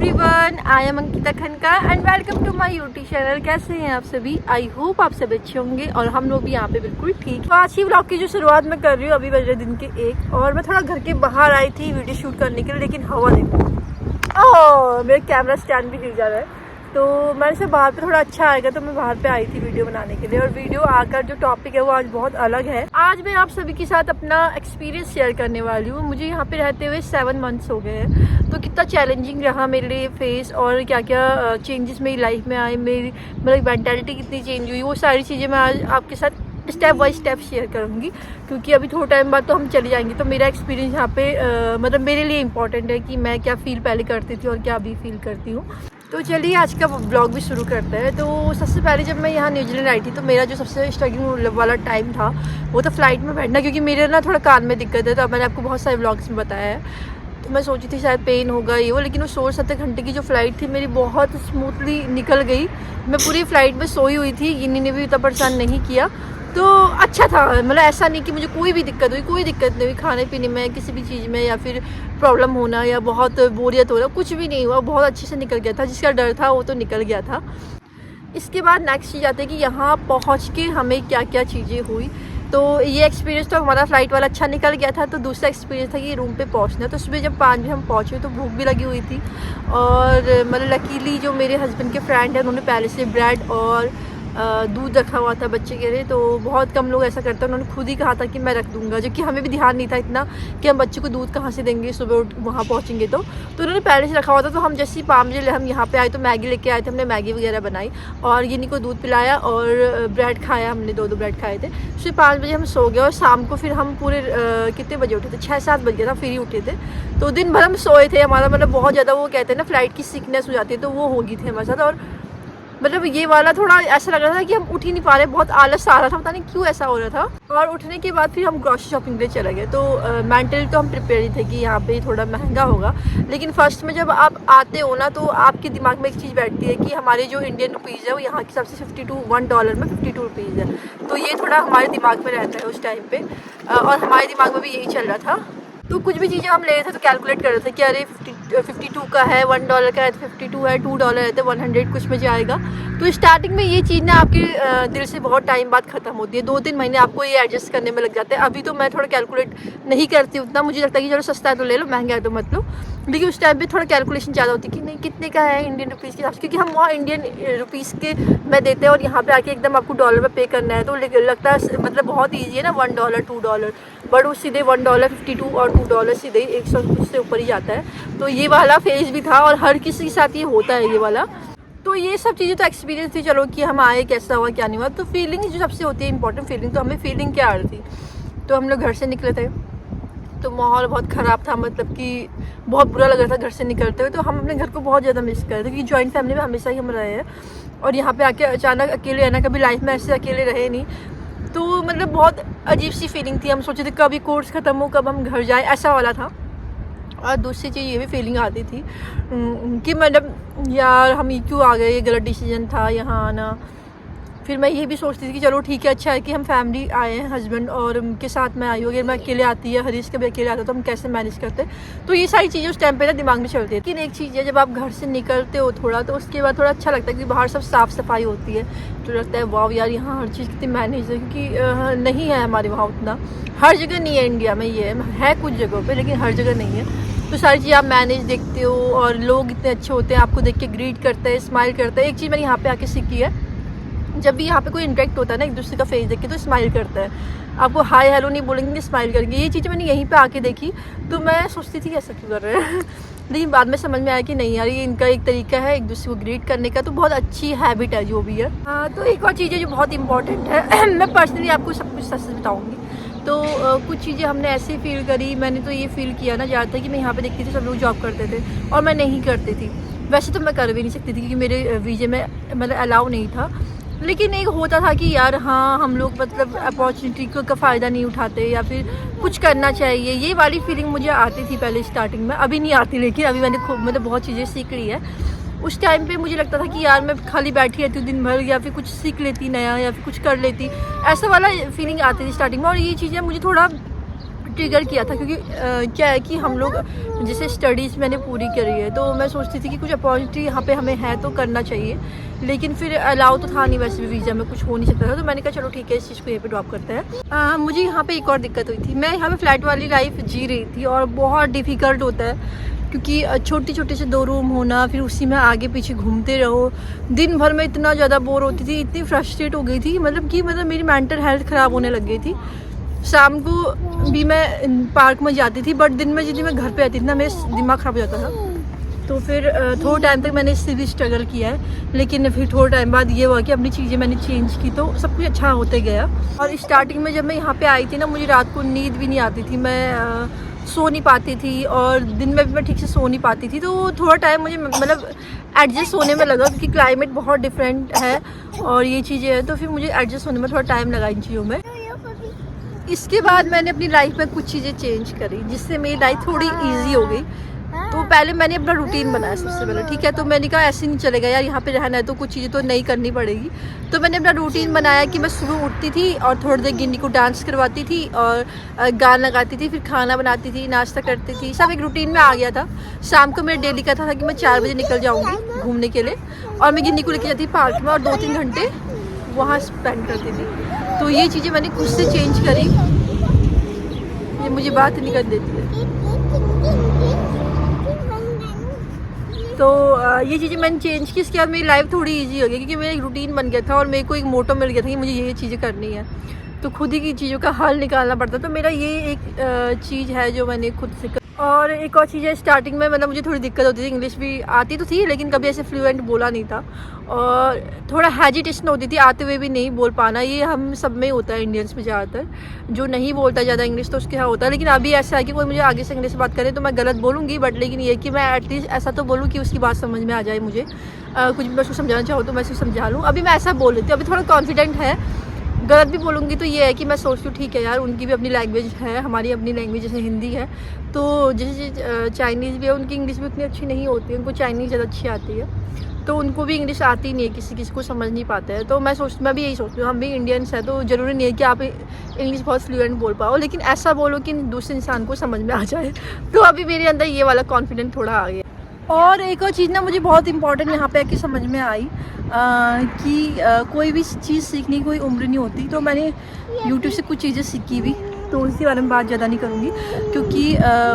Everyone, I am Ankita Khanka and welcome to my YouTube channel. कैसे हैं आप सभी? आई होप आप सब अच्छे होंगे और हम लोग भी यहाँ पे बिल्कुल ठीक। तो आज ही व्लॉग की जो शुरुआत मैं कर रही हूँ, अभी बज रहे दिन के 1 और मैं थोड़ा घर के बाहर आई थी वीडियो शूट करने के लिए, लेकिन हवा देखो, मेरा कैमरा स्टैंड भी हिल जा रहा है। तो मैंने से बाहर पे थोड़ा अच्छा आएगा तो मैं बाहर पे आई थी वीडियो बनाने के लिए। और वीडियो आकर जो टॉपिक है वो आज बहुत अलग है। आज मैं आप सभी के साथ अपना एक्सपीरियंस शेयर करने वाली हूँ। मुझे यहाँ पे रहते हुए 7 मंथ्स हो गए हैं, तो कितना चैलेंजिंग रहा मेरे लिए फेस और क्या क्या चेंजेस मेरी लाइफ में आए, मेरी मतलब मेंटालिटी कितनी चेंज हुई, वो सारी चीज़ें मैं आज आपके साथ स्टेप बाय स्टेप शेयर करूँगी। क्योंकि अभी थोड़ा टाइम बाद तो हम चले जाएंगे, तो मेरा एक्सपीरियंस यहाँ पे मतलब मेरे लिए इम्पॉर्टेंट है कि मैं क्या फील पहले करती थी और क्या अभी फील करती हूँ। तो चलिए आज का ब्लॉग भी शुरू करते हैं। तो सबसे पहले जब मैं यहाँ न्यूजीलैंड आई थी तो मेरा जो सबसे स्ट्रगलिंग वाला टाइम था वो तो फ्लाइट में बैठना, क्योंकि मेरे ना थोड़ा कान में दिक्कत है। तो मैंने आपको बहुत सारे ब्लॉग्स में बताया है। तो मैं सोची थी शायद पेन होगा ये वो, लेकिन वो 16-17 घंटे की जो फ़्लाइट थी मेरी बहुत स्मूथली निकल गई। मैं पूरी फ़्लाइट में सोई हुई थी, गिन्नी ने भी इतना परेशान नहीं किया। तो अच्छा था, मतलब ऐसा नहीं कि मुझे कोई भी दिक्कत हुई, कोई दिक्कत नहीं हुई खाने पीने में, किसी भी चीज़ में, या फिर प्रॉब्लम होना या बहुत बोरियत हो रहा, कुछ भी नहीं हुआ। बहुत अच्छे से निकल गया था, जिसका डर था वो तो निकल गया था। इसके बाद नेक्स्ट चीज़ आती है कि यहाँ पहुँच के हमें क्या क्या चीज़ें हुई। तो ये एक्सपीरियंस तो हमारा फ़्लाइट वाला अच्छा निकल गया था। तो दूसरा एक्सपीरियंस था कि रूम पे पहुँचना। तो सुबह जब 5 बजे हम पहुँचे तो भूख भी लगी हुई थी, और मतलब लकीली जो मेरे हस्बैंड के फ्रेंड हैं उन्होंने पहले से ब्रेड और दूध रखा हुआ था बच्चे के लिए। तो बहुत कम लोग ऐसा करते हैं, उन्होंने खुद ही कहा था कि मैं रख दूंगा, जो कि हमें भी ध्यान नहीं था इतना कि हम बच्चे को दूध कहाँ से देंगे सुबह वहाँ पहुँचेंगे। तो उन्होंने पहले से रखा हुआ था। तो हम जैसे ही 5 बजे हम यहाँ पे आए तो मैगी लेके आए थे, हमने मैगी वगैरह बनाई और यिनी को दूध पिलाया और ब्रेड खाया, हमने 2 ब्रेड खाए थे। फिर 5 बजे हम सो गए और शाम को फिर हम पूरे कितने बजे उठे थे, 6-7 बज गया था, फिर ही उठे थे। तो दिन भर हम सोए थे। हमारा मतलब बहुत ज़्यादा वो कहते हैं ना फ्लाइट की सिकनेस हो जाती है, तो वो हो गई थी हमारे साथ। और मतलब ये वाला थोड़ा ऐसा लग रहा था कि हम उठ ही नहीं पा रहे, बहुत आलस आ रहा था, पता नहीं क्यों ऐसा हो रहा था। और उठने के बाद फिर हम ग्रॉसरी शॉपिंग के लिए चले गए। तो मेंटली तो हम प्रिपेयर ही थे कि यहाँ पे थोड़ा महंगा होगा, लेकिन फर्स्ट में जब आप आते हो ना तो आपके दिमाग में एक चीज़ बैठती है कि हमारे जो इंडियन रुपीज़ है वो यहाँ की सबसे $1 में 52 रुपीज़ है। तो ये थोड़ा हमारे दिमाग में रहता है उस टाइम पर, और हमारे दिमाग में भी यही चल रहा था। तो कुछ भी चीज़ें हम ले रहे थे तो कैलकुलेट कर रहे थे कि अरे 52 का है, $1 का है तो 52 है, $2 है तो 100 कुछ में जाएगा। तो स्टार्टिंग में ये चीज़ ना आपके दिल से बहुत टाइम बाद ख़त्म होती है, 2-3 महीने आपको ये एडजस्ट करने में लग जाते हैं। अभी तो मैं थोड़ा कैलकुलेट नहीं करती उतना, मुझे लगता है कि चलो सस्ता है तो ले लो, महंगा है तो मत लो। लेकिन उस टाइम पे थोड़ा कैलकुलेशन ज़्यादा होती है कि नहीं कितने का है इंडियन रुपीज़ के हिसाब से, क्योंकि हम वहाँ इंडियन रुपीज़ के में देते हैं और यहाँ पे आके एकदम आपको डॉलर में पे करना है। तो लगता है मतलब बहुत ईजी है ना, $1 $2, बट वो सीधे $1 52 और $2 सीधे 100 कुछ से ऊपर ही जाता है। तो ये वाला फेज भी था और हर किसी के साथ ये होता है ये वाला। तो ये सब चीज़ें तो एक्सपीरियंस थी, चलो कि हम आए, कैसा हुआ क्या नहीं हुआ। तो फीलिंग जो सबसे होती है इंपॉर्टेंट फीलिंग, तो हमें फीलिंग क्या आ रही थी। तो हम लोग घर से निकले थे तो माहौल बहुत ख़राब था, मतलब कि बहुत बुरा लग रहा था घर से निकलते हुए। तो हम अपने घर को बहुत ज़्यादा मिस कर रहे थे, क्योंकि जॉइंट फैमिली में हमेशा ही हम रहे हैं और यहाँ पे आके अचानक अकेले रहना, कभी लाइफ में ऐसे अकेले रहे नहीं। तो मतलब बहुत अजीब सी फीलिंग थी। हम सोचे थे कभी कोर्स ख़त्म हो, कब हम घर जाए, ऐसा वाला था। और दूसरी चीज़ ये भी फीलिंग आती थी कि मतलब यार हम ये क्यों आ गए, ये गलत डिसीजन था यहाँ आना। फिर मैं ये भी सोचती थी कि चलो ठीक है, अच्छा है कि हम फैमिली आए हैं, हस्बैंड और उनके साथ मैं आई हूँ। अगर मैं अकेले आती है, हरीश कभी अकेले आता तो हम कैसे मैनेज करते। तो ये सारी चीज़ें उस टाइम पे ना दिमाग में चलती है। लेकिन एक चीज़ है, जब आप घर से निकलते हो थोड़ा तो उसके बाद थोड़ा अच्छा लगता है कि बाहर सब साफ़ सफाई होती है। तो लगता है वाह यार यहाँ हर चीज़ कितनी मैनेज है, क्योंकि नहीं है हमारे वहाँ उतना, हर जगह नहीं है। इंडिया में ये है कुछ जगहों पर, लेकिन हर जगह नहीं है। तो सारी चीज़ आप मैनेज देखते हो और लोग इतने अच्छे होते हैं, आपको देख के ग्रीट करते हैं, स्माइल करते हैं। एक चीज़ मैंने यहाँ पे आके सीखी है, जब भी यहाँ पे कोई इंटरेक्ट होता है ना एक दूसरे का फेस देख के तो स्माइल करता है। आपको हाय हेलो नहीं बोलेंगे, स्माइल करेंगे। ये चीज़ मैंने यहीं पे आके देखी। तो मैं सोचती थी ऐसा क्यों कर रहे हैं लेकिन बाद में समझ में आया कि नहीं यार, ये इनका एक तरीका है एक दूसरे को ग्रीट करने का। तो बहुत अच्छी हैबिट है जो भी है। तो एक और चीज़ है जो बहुत इंपॉर्टेंट है मैं पर्सनली आपको सब कुछ सच बताऊँगी। तो कुछ चीज़ें हमने ऐसे फील करी। मैंने तो ये फील किया ना ज़्यादातर कि मैं यहाँ पे देखती थी सब लोग जॉब करते थे और मैं नहीं करती थी। वैसे तो मैं कर भी नहीं सकती थी क्योंकि मेरे वीज़े में मतलब अलाउ नहीं था, लेकिन एक होता था कि यार हाँ हम लोग मतलब अपॉर्चुनिटी का फ़ायदा नहीं उठाते या फिर कुछ करना चाहिए। ये वाली फीलिंग मुझे आती थी पहले स्टार्टिंग में, अभी नहीं आती। लेकिन अभी मैंने खूब मतलब बहुत चीज़ें सीख ली है। उस टाइम पे मुझे लगता था कि यार मैं खाली बैठी रहती हूँ दिन भर, या फिर कुछ सीख लेती नया या फिर कुछ कर लेती, ऐसा वाला फीलिंग आती थी स्टार्टिंग में। और ये चीज़ें मुझे थोड़ा ट्रिगर किया था, क्योंकि क्या है कि हम लोग जैसे स्टडीज़ मैंने पूरी करी है, तो मैं सोचती थी कि कुछ अपॉर्चुनिटी यहाँ पे हमें है तो करना चाहिए, लेकिन फिर अलाउ तो था नहीं वैसे भी, वीज़ा में कुछ हो नहीं सकता था। तो मैंने कहा चलो ठीक है, इस चीज़ को यहाँ पे ड्रॉप करते हैं। मुझे यहाँ पे एक और दिक्कत हुई थी, मैं यहाँ पे फ्लैट वाली लाइफ जी रही थी और बहुत डिफ़िकल्ट होता है, क्योंकि छोटे छोटे से 2 रूम होना, फिर उसी में आगे पीछे घूमते रहो, दिन भर में इतना ज़्यादा बोर होती थी, इतनी फ्रस्ट्रेट हो गई थी, मतलब मेरी मेंटल हेल्थ ख़राब होने लग गई थी। शाम को भी मैं पार्क में जाती थी, बट दिन में जितनी मैं घर पे आती थी ना, मेरा दिमाग ख़राब हो जाता था। तो फिर थोड़ा टाइम तक मैंने इससे भी स्ट्रगल किया है, लेकिन फिर थोड़ा टाइम बाद ये हुआ कि अपनी चीज़ें मैंने चेंज की, तो सब कुछ अच्छा होते गया। और स्टार्टिंग में जब मैं यहाँ पे आई थी ना, मुझे रात को नींद भी नहीं आती थी, मैं सो नहीं पाती थी, और दिन में भी मैं ठीक से सो नहीं पाती थी। तो थोड़ा टाइम मुझे मतलब एडजस्ट होने में लगा, क्योंकि क्लाइमेट बहुत डिफरेंट है और ये चीज़ें हैं, तो फिर मुझे एडजस्ट होने में थोड़ा टाइम लगा इन चीज़ों में। इसके बाद मैंने अपनी लाइफ में कुछ चीज़ें चेंज करी, जिससे मेरी लाइफ थोड़ी ईजी हो गई। तो पहले मैंने अपना रूटीन बनाया सबसे पहले, ठीक है। तो मैंने कहा ऐसे नहीं चलेगा यार, यहाँ पे रहना है तो कुछ चीज़ें तो नहीं करनी पड़ेगी। तो मैंने अपना रूटीन बनाया कि मैं सुबह उठती थी और थोड़ी देर गिन्नी को डांस करवाती थी और गाना गाती थी, फिर खाना बनाती थी, नाश्ता करती थी, सब एक रूटीन में आ गया था। शाम को मेरा डेली का था कि मैं 4 बजे निकल जाऊँगी घूमने के लिए, और मैं गिन्नी को लेके जाती थी पार्क में और 2-3 घंटे वहाँ स्पेंड करती थी। तो ये चीज़ें मैंने खुद से चेंज करी, ये मुझे बात नहीं कर देती है। तो ये चीज़ें मैंने चेंज की, इसके बाद मेरी लाइफ थोड़ी इजी हो गई, क्योंकि मेरा एक रूटीन बन गया था और मेरे को एक मोटो मिल गया था कि मुझे ये चीज़ें करनी है, तो खुद ही की चीज़ों का हल निकालना पड़ता। तो मेरा ये एक चीज़ है जो मैंने खुद से और एक और चीज़ है, स्टार्टिंग में मतलब मुझे थोड़ी दिक्कत होती थी, इंग्लिश भी आती तो थी लेकिन कभी ऐसे फ्लुएंट बोला नहीं था, और थोड़ा हेजिटेशन होती थी आते हुए भी नहीं बोल पाना। ये हम सब में होता है, इंडियंस में ज़्यादातर जो नहीं बोलता ज़्यादा इंग्लिश तो उसके यहाँ होता है। लेकिन अभी ऐसा है कि कोई मुझे आगे से इंग्लिश बात करे तो मैं गलत बोलूँगी, बट लेकिन ये कि मैं एटलीस्ट ऐसा तो बोलूँ कि उसकी बात समझ में आ जाए मुझे। कुछ भी मैं उसको समझाना चाहूँ तो मैं उसको समझा लूँ। अभी मैं ऐसा बोल लेती हूँ, अभी थोड़ा कॉन्फिडेंट है। गलत भी बोलूँगी तो ये है कि मैं सोचती हूँ ठीक है यार, उनकी भी अपनी लैंग्वेज है, हमारी अपनी लैंग्वेज जैसे हिंदी है, तो जैसे चाइनीज़ भी है, उनकी इंग्लिश भी उतनी अच्छी नहीं होती है, उनको चाइनीज़ ज़्यादा अच्छी आती है, तो उनको भी इंग्लिश आती नहीं है, किसी को समझ नहीं पाता है। तो मैं भी यही सोचती हूँ, हम भी इंडियंस हैं तो ज़रूरी नहीं है कि आप इंग्लिश बहुत फ्लुएंट बोल पाओ, लेकिन ऐसा बोलो कि दूसरे इंसान को समझ में आ जाए। तो अभी मेरे अंदर ये वाला कॉन्फिडेंट थोड़ा आ गया। और एक और चीज़ ना मुझे बहुत इंपॉर्टेंट यहाँ पे आके समझ में आई कि कोई भी चीज़ सीखने की कोई उम्र नहीं होती। तो मैंने यूट्यूब से कुछ चीज़ें सीखी भी, तो उसी बारे में बात ज़्यादा नहीं करूँगी, क्योंकि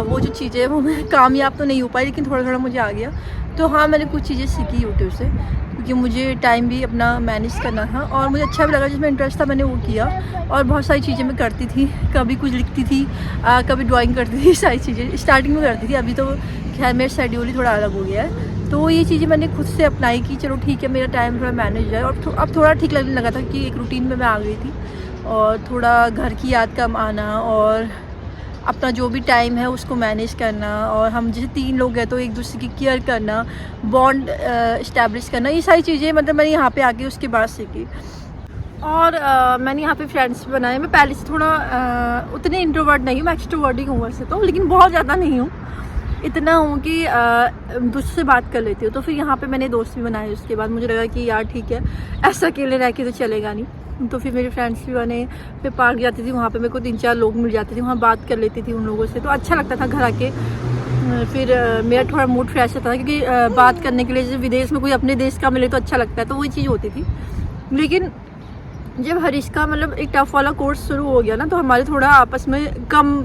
वो जो चीज़ें वो मैं कामयाब तो नहीं हो पाई, लेकिन थोड़ा थोड़ा मुझे आ गया। तो हाँ, मैंने कुछ चीज़ें सीखी यूट्यूब से, क्योंकि मुझे टाइम भी अपना मैनेज करना था और मुझे अच्छा भी लगा, जिसमें इंटरेस्ट था मैंने वो किया। और बहुत सारी चीज़ें मैं करती थी, कभी कुछ लिखती थी, कभी ड्राइंग करती थी, सारी चीज़ें स्टार्टिंग में करती थी। अभी तो खैर मेरा शेड्यूल ही थोड़ा अलग हो गया है, तो ये चीज़ें मैंने खुद से अप्लाई की। चलो ठीक है, मेरा टाइम थोड़ा मैनेज है, और अब थोड़ा ठीक लगने लगा था कि एक रूटीन में मैं आ गई थी, और थोड़ा घर की याद कम आना और अपना जो भी टाइम है उसको मैनेज करना, और हम जैसे 3 लोग हैं तो एक दूसरे की केयर करना, बॉन्ड इस्टेब्लिश करना, ये सारी चीज़ें मतलब मैंने यहाँ पे आके उसके बाद सीखी। और मैंने यहाँ पे फ्रेंड्स बनाए। मैं पहले से थोड़ा उतने इंट्रोवर्ट नहीं हूँ, मैं एक्सट्रोवर्ट ही हूँ वैसे तो, लेकिन बहुत ज़्यादा नहीं हूँ, इतना हूँ कि दूसरे से बात कर लेती हूँ। तो फिर यहाँ पे मैंने दोस्त भी बनाए। उसके बाद मुझे लगा कि यार ठीक है, ऐसा अकेले रह के तो चलेगा नहीं, तो फिर मेरे फ्रेंड्स भी बने। फिर पार्क जाती थी, वहाँ पे मेरे को 3-4 लोग मिल जाते थे, वहाँ बात कर लेती थी उन लोगों से, तो अच्छा लगता था घर आके। फिर मेरा थोड़ा मूड फ्रेश होता था, क्योंकि बात करने के लिए जैसे विदेश में कोई अपने देश का मिले तो अच्छा लगता है, तो वही चीज़ होती थी। लेकिन जब हरीश का मतलब एक टफ वाला कोर्स शुरू हो गया ना, तो हमारे थोड़ा आपस में कम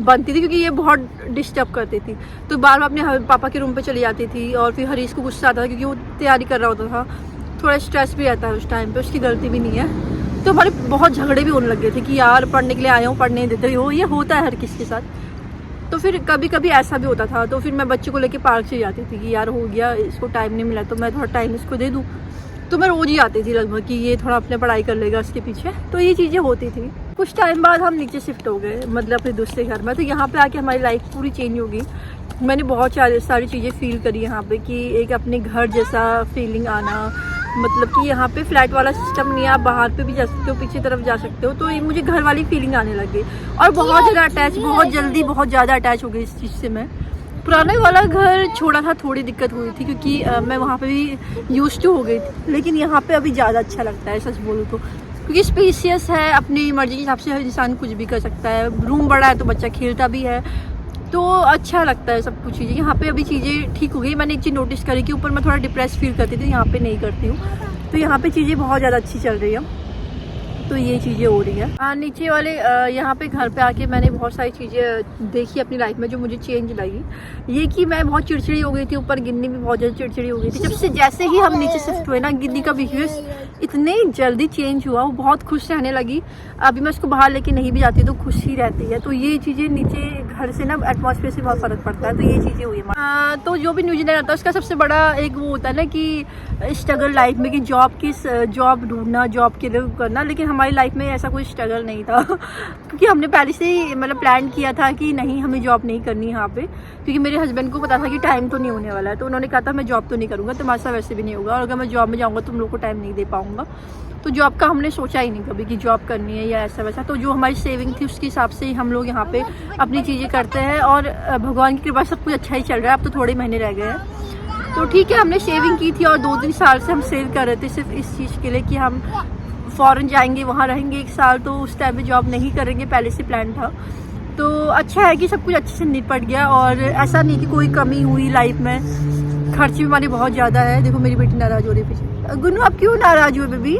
बनती थी, क्योंकि ये बहुत डिस्टर्ब करती थी। तो बार बार अपने पापा के रूम पे चली जाती थी, और फिर हरीश को गुस्सा आता था क्योंकि वो तैयारी कर रहा होता था, थोड़ा स्ट्रेस भी रहता है उस टाइम पे, उसकी गलती भी नहीं है। तो हमारे बहुत झगड़े भी होने लग गए थे कि यार पढ़ने के लिए आया हूँ, पढ़ने देते हो, ये होता है हर किसी के साथ। तो फिर कभी कभी ऐसा भी होता था, तो फिर मैं बच्चे को लेके पार्क से जाती थी कि यार हो गया, इसको टाइम नहीं मिला तो मैं थोड़ा टाइम इसको दे दूँ। तो मैं रोज़ ही आती थी लगभग कि ये थोड़ा अपने पढ़ाई कर लेगा उसके पीछे, तो ये चीज़ें होती थी। कुछ टाइम बाद हम नीचे शिफ्ट हो गए, मतलब अपने दूसरे घर में, तो यहाँ पे आके हमारी लाइफ पूरी चेंज हो गई। मैंने बहुत सारी चीज़ें फील करी यहाँ पे, कि एक अपने घर जैसा फीलिंग आना, मतलब कि यहाँ पे फ्लैट वाला सिस्टम नहीं है, आप बाहर पे भी जा सकते हो, पीछे तरफ जा सकते हो, तो ये मुझे घर वाली फीलिंग आने लगी। और बहुत ज़्यादा अटैच, बहुत जल्दी बहुत ज़्यादा अटैच हो गई इस चीज़ से। मैं पुराने वाला घर छोड़ा था, थोड़ी दिक्कत हुई थी, क्योंकि मैं वहाँ पे भी यूज्ड टू हो गई थी, लेकिन यहाँ पे अभी ज़्यादा अच्छा लगता है सच बोलूँ तो। क्योंकि स्पेसियस है, अपनी मर्जी के हिसाब से हर इंसान कुछ भी कर सकता है। रूम बड़ा है तो बच्चा खेलता भी है, तो अच्छा लगता है सब कुछ चीज़ें। यहाँ पे अभी चीज़ें ठीक हो गई। मैंने एक चीज़ नोटिस करी कि ऊपर मैं थोड़ा डिप्रेस फील करती थी, यहाँ पे नहीं करती हूँ। तो यहाँ पे चीज़ें बहुत ज़्यादा अच्छी चल रही है, तो ये चीज़ें हो रही है। नीचे वाले यहाँ पे घर पे आके मैंने बहुत सारी चीज़ें देखी अपनी लाइफ में जो मुझे चेंज लगी। ये कि मैं बहुत चिड़चिड़ी हो गई थी, ऊपर गिन्नी भी बहुत ज़्यादा चिड़चिड़ी हो गई थी। जब से जैसे ही हम नीचे शिफ्ट हुए ना, गिन्नी का बिहेवियर इतने जल्दी चेंज हुआ, वो बहुत खुश रहने लगी। अभी मैं उसको बाहर लेके नहीं भी जाती तो खुश ही रहती है। तो ये चीज़ें नीचे घर से ना एटमॉस्फेयर से बहुत फ़र्क पड़ता है। तो ये चीज़ें हुई है। तो जो भी न्यूजीलैंड आता है उसका सबसे बड़ा एक वो होता है ना कि स्ट्रगल लाइफ में, कि जॉब ढूंढना, जॉब के लिए करना। लेकिन हमारी लाइफ में ऐसा कोई स्ट्रगल नहीं था क्योंकि हमने पहले से ही मतलब प्लान किया था कि नहीं, हमें जॉब नहीं करनी यहाँ पे। क्योंकि मेरे हस्बैंड को पता था कि टाइम तो नहीं होने वाला है, तो उन्होंने कहा था मैं जॉब तो नहीं करूँगा, तुम्हारे साथ वैसे भी नहीं होगा, और अगर मैं जॉब में जाऊँगा तुम लोग को टाइम नहीं दे पाऊँगा। तो जॉब का हमने सोचा ही नहीं कभी कि जॉब करनी है या ऐसा वैसा। तो जो हमारी सेविंग थी उसके हिसाब से ही हम लोग यहाँ पे अपनी चीज़ें करते हैं, और भगवान की कृपा सब कुछ अच्छा ही चल रहा है। अब तो थोड़े महीने रह गए हैं, तो ठीक है। हमने सेविंग की थी और 2-3 साल से हम सेव कर रहे थे सिर्फ इस चीज़ के लिए कि हम फ़ॉरेन जाएंगे, वहाँ रहेंगे 1 साल। तो उस टाइम में जॉब नहीं करेंगे, पहले से प्लान था। तो अच्छा है कि सब कुछ अच्छे से निपट गया, और ऐसा नहीं कि कोई कमी हुई लाइफ में। खर्च भी हमारे बहुत ज़्यादा है। देखो मेरी बेटी नाराज़ हो रही है पीछे। गुन्नू आप क्यों नाराज़ हुए बेबी?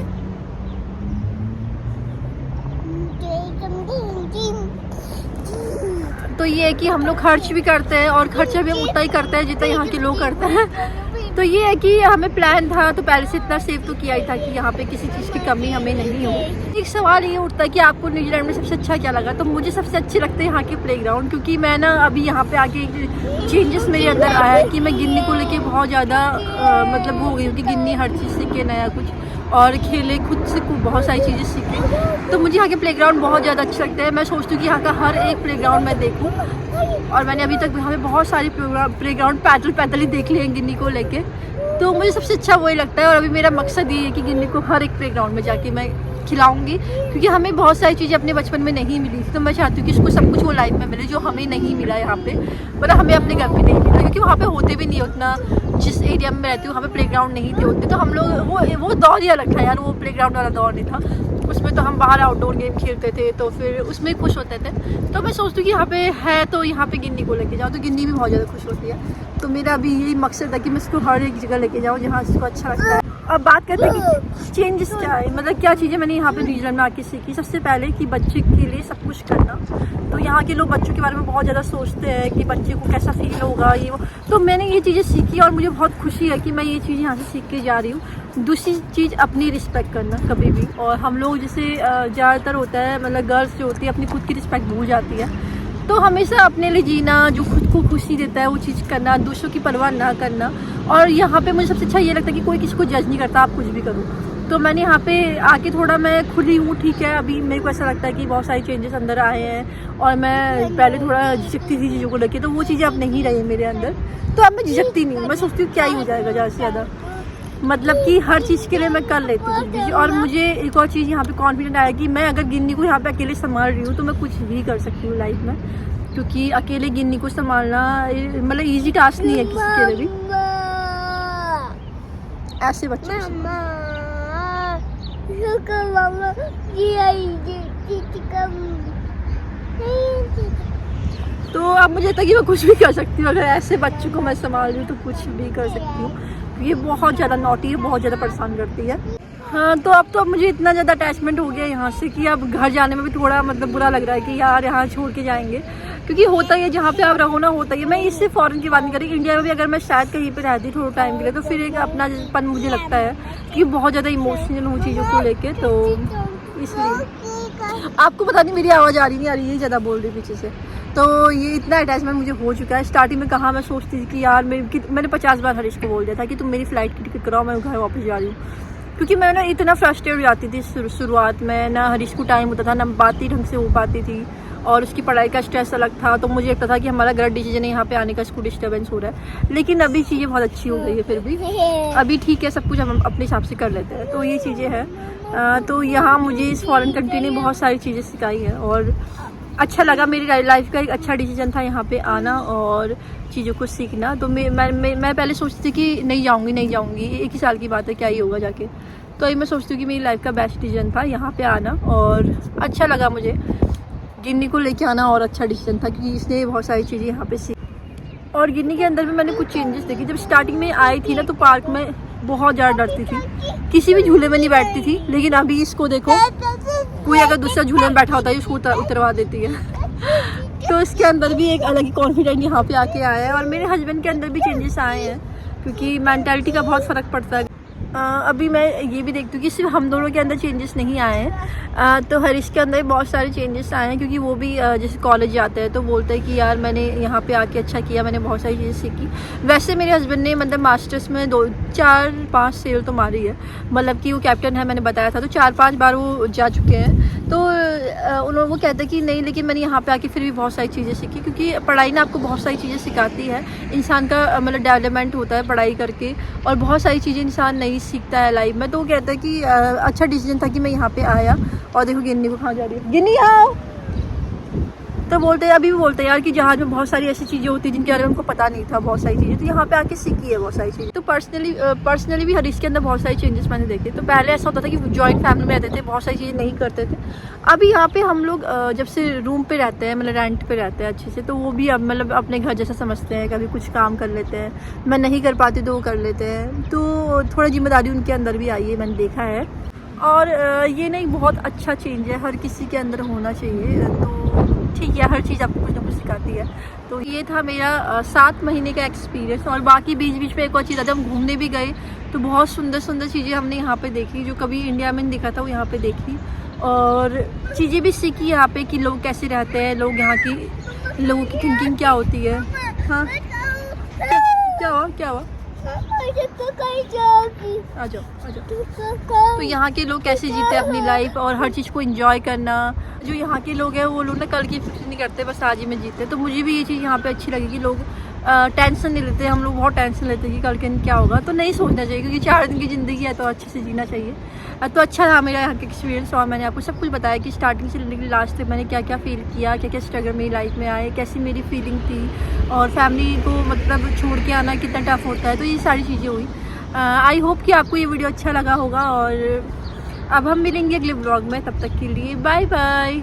तो ये है कि हम लोग खर्च भी करते हैं, और खर्चा भी हम उतना ही करते हैं जितना यहाँ के लोग करते हैं। तो ये है कि हमें प्लान था, तो पहले से इतना सेव तो किया ही था कि यहाँ पे किसी चीज़ की कमी हमें नहीं हो। एक सवाल ये उठता है कि आपको न्यूजीलैंड में सबसे अच्छा क्या लगा? तो मुझे सबसे अच्छे लगते हैं यहाँ के प्लेग्राउंड, क्योंकि मैं ना अभी यहाँ पे आके चेंजेस मेरे अंदर आया है कि मैं गिन्नी को लेके बहुत ज़्यादा मतलब हो गई हूँ कि गिन्नी हर चीज़ सीखे नया कुछ, और खेले, खुद से बहुत सारी चीज़ें सीखे। तो मुझे यहाँ के प्लेग्राउंड बहुत ज़्यादा अच्छे लगते हैं। मैं सोचती हूँ कि यहाँ का हर एक प्लेग्राउंड मैं देखूँ, और मैंने अभी तक यहाँ पे बहुत सारे प्लेग्राउंड पैदल ही देख लिए हैं गिन्नी को लेके। तो मुझे सबसे अच्छा वही लगता है, और अभी मेरा मकसद ये है कि गिन्नी को हर एक प्लेग्राउंड में जाके मैं खिलाऊंगी, क्योंकि हमें बहुत सारी चीज़ें अपने बचपन में नहीं मिली थी। तो मैं चाहती हूँ कि इसको सब कुछ वो लाइफ में मिले जो हमें नहीं मिला यहाँ पे, मतलब हमें अपने घर पे नहीं मिला, क्योंकि वहाँ पे होते भी नहीं उतना। जिस एरिया में रहती हूँ वहाँ पे प्लेग्राउंड नहीं थे होते, तो हम लोग वो दौर ही अलग था यार, वो प्लेग्राउंड वाला दौर नहीं था। उसमें तो हम बाहर आउटडोर गेम खेलते थे, तो फिर उसमें खुश होते थे। तो मैं सोचती हूँ कि यहाँ पे है तो यहाँ पे गिन्नी को लेके जाओ, तो गिन्नी भी बहुत ज़्यादा खुश होती है। तो मेरा अभी यही मकसद है कि मैं इसको हर एक जगह लेके जाऊँ जहाँ इसको अच्छा लगता है। अब बात करते हैं कि चेंजेस क्या है, मतलब क्या चीज़ें मैंने यहाँ पे न्यूजीलैंड में आके सीखी। सबसे पहले कि बच्चे के लिए सब कुछ करना। तो यहाँ के लोग बच्चों के बारे में बहुत ज़्यादा सोचते हैं कि बच्चे को कैसा फील होगा, ये वो। तो मैंने ये चीज़ें सीखी, और मुझे बहुत खुशी है कि मैं ये चीज़ यहाँ से सीख के जा रही हूँ। दूसरी चीज़, अपनी रिस्पेक्ट करना कभी भी। और हम लोग जैसे ज़्यादातर होता है, मतलब गर्ल्स जो होती है अपनी खुद की रिस्पेक्ट भूल जाती है। तो हमेशा अपने लिए जीना, जो खुद को खुशी देता है वो चीज़ करना, दूसरों की परवाह ना करना। और यहाँ पे मुझे सबसे अच्छा ये लगता है कि कोई किसी को जज नहीं करता, आप कुछ भी करो। तो मैंने यहाँ पे आके थोड़ा मैं खुली हूँ, ठीक है। अभी मेरे को ऐसा लगता है कि बहुत सारी चेंजेस अंदर आए हैं, और मैं पहले थोड़ा झिझकती थी चीज़ों को लेके, तो वो चीज़ें अब नहीं रही मेरे अंदर। तो अब मैं झिझकती नहीं हूँ, मैं सोचती हूँ क्या ही हो जाएगा ज़्यादा से ज़्यादा, मतलब कि हर चीज़ के लिए मैं कर लेती हूँ। और मुझे एक और चीज़ यहाँ पे कॉन्फिडेंट आया कि मैं अगर गिन्नी को यहाँ पे अकेले संभाल रही हूँ तो मैं कुछ भी कर सकती हूँ लाइफ में, क्योंकि अकेले गिन्नी को संभालना मतलब इजी टास्क नहीं है किसी के लिए भी। ऐसे बच्चे तो अब मुझे लगता है कि मैं कुछ भी कर सकती हूँ, अगर ऐसे बच्चों को मैं संभाल रही हूँ तो कुछ भी कर सकती हूँ। ये बहुत ज़्यादा नॉटी है, बहुत ज़्यादा परेशान करती है। हाँ, तो अब मुझे इतना ज़्यादा अटैचमेंट हो गया यहाँ से कि अब घर जाने में भी थोड़ा मतलब बुरा लग रहा है कि यार यहाँ छोड़ के जाएंगे, क्योंकि होता ही है जहाँ पे आप रहो ना, होता ही है। मैं इससे फॉरेन की बात नहीं कर रही, इंडिया में भी अगर मैं शायद कहीं पे रहती थोड़ा टाइम के लिए तो फिर एक अपनापन मुझे लगता है कि बहुत ज़्यादा इमोशनल हूँ चीज़ों को लेके। तो इसलिए आपको पता नहीं मेरी आवाज़ आ रही नहीं आ रही है, ज़्यादा बोल रही पीछे से। तो ये इतना अटैचमेंट मुझे हो चुका है। स्टार्टिंग में कहाँ मैं सोचती थी कि यार मैंने 50 बार हरीश को बोल दिया था कि तुम मेरी फ़्लाइट की टिकट कराओ, मैं घर वापस जा रही हूँ, क्योंकि मैं ना इतना फ्रस्ट्रेट हो जाती थी शुरुआत में। ना हरीश को टाइम होता था, ना बात ही ढंग से हो पाती थी, और उसकी पढ़ाई का स्ट्रेस अलग था। तो मुझे लगता था कि हमारा गलत डिसीजन है यहाँ पे आने का, इसको डिस्टर्बेंस हो रहा है। लेकिन अभी चीज़ें बहुत अच्छी हो गई है, फिर भी अभी ठीक है, सब कुछ हम अपने हिसाब से कर लेते हैं। तो ये चीज़ें हैं। तो यहाँ मुझे इस फॉरेन कंट्री ने बहुत सारी चीज़ें सिखाई है, और अच्छा लगा। मेरी लाइफ का एक अच्छा डिसीजन था यहाँ पे आना और चीज़ों को सीखना। तो मैं पहले सोचती थी कि नहीं जाऊँगी, एक ही साल की बात है, क्या ही होगा जाके। तो अभी मैं सोचती हूँ कि मेरी लाइफ का बेस्ट डिसीजन था यहाँ पे आना, और अच्छा लगा मुझे गिन्नी को लेके आना, और अच्छा डिसीजन था क्योंकि इसने बहुत सारी चीज़ें यहाँ पे सीखी। और गिन्नी के अंदर भी मैंने कुछ चेंजेस देखे। जब स्टार्टिंग में आई थी ना तो पार्क में बहुत ज़्यादा डरती थी, किसी भी झूले में नहीं बैठती थी, लेकिन अभी इसको देखो, कोई अगर दूसरा झूले में बैठा होता है उसको उतरवा देती है। तो इसके अंदर भी एक अलग ही कॉन्फिडेंट यहाँ पे आके आया है। और मेरे हस्बैंड के अंदर भी चेंजेस आए हैं क्योंकि मेंटालिटी का बहुत फ़र्क पड़ता है। अभी मैं ये भी देखती हूँ कि सिर्फ हम दोनों के अंदर चेंजेस नहीं आए हैं, तो हरीश के अंदर बहुत सारे चेंजेस आए हैं क्योंकि वो भी जैसे कॉलेज जाते हैं तो बोलते हैं कि यार मैंने यहाँ पे आके अच्छा किया, मैंने बहुत सारी चीज़ें सीखी। वैसे मेरे हस्बैंड ने मतलब मास्टर्स में 4-5 सेल तो मारी है, मतलब कि वो कैप्टन है, मैंने बताया था, तो 4-5 बार वो जा चुके हैं। तो उन्होंने वो कहते हैं कि नहीं, लेकिन मैंने यहाँ पे आके फिर भी बहुत सारी चीज़ें सीखी, क्योंकि पढ़ाई ना आपको बहुत सारी चीज़ें सिखाती है, इंसान का मतलब डेवलपमेंट होता है पढ़ाई करके, और बहुत सारी चीज़ें इंसान नहीं सीखता है लाइफ में। तो वो कहता है कि अच्छा डिसीजन था कि मैं यहाँ पे आया। और देखो गिन्नी को कहाँ जा रही है, गिन्नी आओ। तो बोलते हैं, अभी भी बोलते हैं यार कि जहाज में बहुत सारी ऐसी चीज़ें होती हैं जिनके बारे में उनको पता नहीं था, बहुत सारी चीज़ें, तो यहाँ पे आके सीखी है बहुत सारी चीज़ें। तो पर्सनली भी हरीश के अंदर बहुत सारी चेंजेस मैंने देखे। तो पहले ऐसा होता था कि जॉइंट फैमिली में रहते थे, बहुत सारी चीज़ें नहीं करते थे। अभी यहाँ पे हम लोग जब से रूम पे रहते हैं, मतलब रेंट पे रहते हैं अच्छे से, तो वो भी अब मतलब अपने घर जैसा समझते हैं। कभी कुछ काम कर लेते हैं, मैं नहीं कर पाती तो वो कर लेते हैं, तो थोड़ा जिम्मेदारी उनके अंदर भी आई है, मैंने देखा है। और ये नहीं, बहुत अच्छा चेंज है, हर किसी के अंदर होना चाहिए। तो ठीक है, हर चीज़ आपको कुछ ना कुछ सिखाती है। तो ये था मेरा 7 महीने का एक्सपीरियंस। और बाकी बीच बीच में एक और चीज़, जब हम घूमने भी गए तो बहुत सुंदर सुंदर चीज़ें हमने यहाँ पे देखी, जो कभी इंडिया में नहीं दिखा था, वो यहाँ पे देखी। और चीज़ें भी सीखी यहाँ पे कि लोग कैसे रहते हैं, लोग यहाँ की लोगों की थिंकिंग क्या होती है। हाँ, क्या हुआ? आ जाओ। तो यहाँ के लोग कैसे जीते अपनी लाइफ, और हर चीज़ को एंजॉय करना। जो यहाँ के लोग हैं वो लोग ना कल की फिक्र नहीं करते, बस आज ही में जीते। तो मुझे भी ये चीज़ यहाँ पे अच्छी लगी कि लोग टेंशन नहीं लेते। हम लोग बहुत टेंशन लेते हैं कि कल के दिन क्या होगा, तो नहीं सोचना चाहिए, क्योंकि 4 दिन की ज़िंदगी है तो अच्छे से जीना चाहिए। तो अच्छा था मेरा यहाँ का एक्सपीरियंस, और मैंने आपको सब कुछ बताया कि स्टार्टिंग से लेने के लास्ट तक मैंने क्या क्या फील किया, क्या क्या स्ट्रगल मेरी लाइफ में आए, कैसी मेरी फीलिंग थी, और फैमिली को मतलब छोड़ के आना कितना टफ होता है। तो ये सारी चीज़ें हुई। आई होप कि आपको ये वीडियो अच्छा लगा होगा, और अब हम मिलेंगे अगले ब्लॉग में। तब तक के लिए बाय बाय।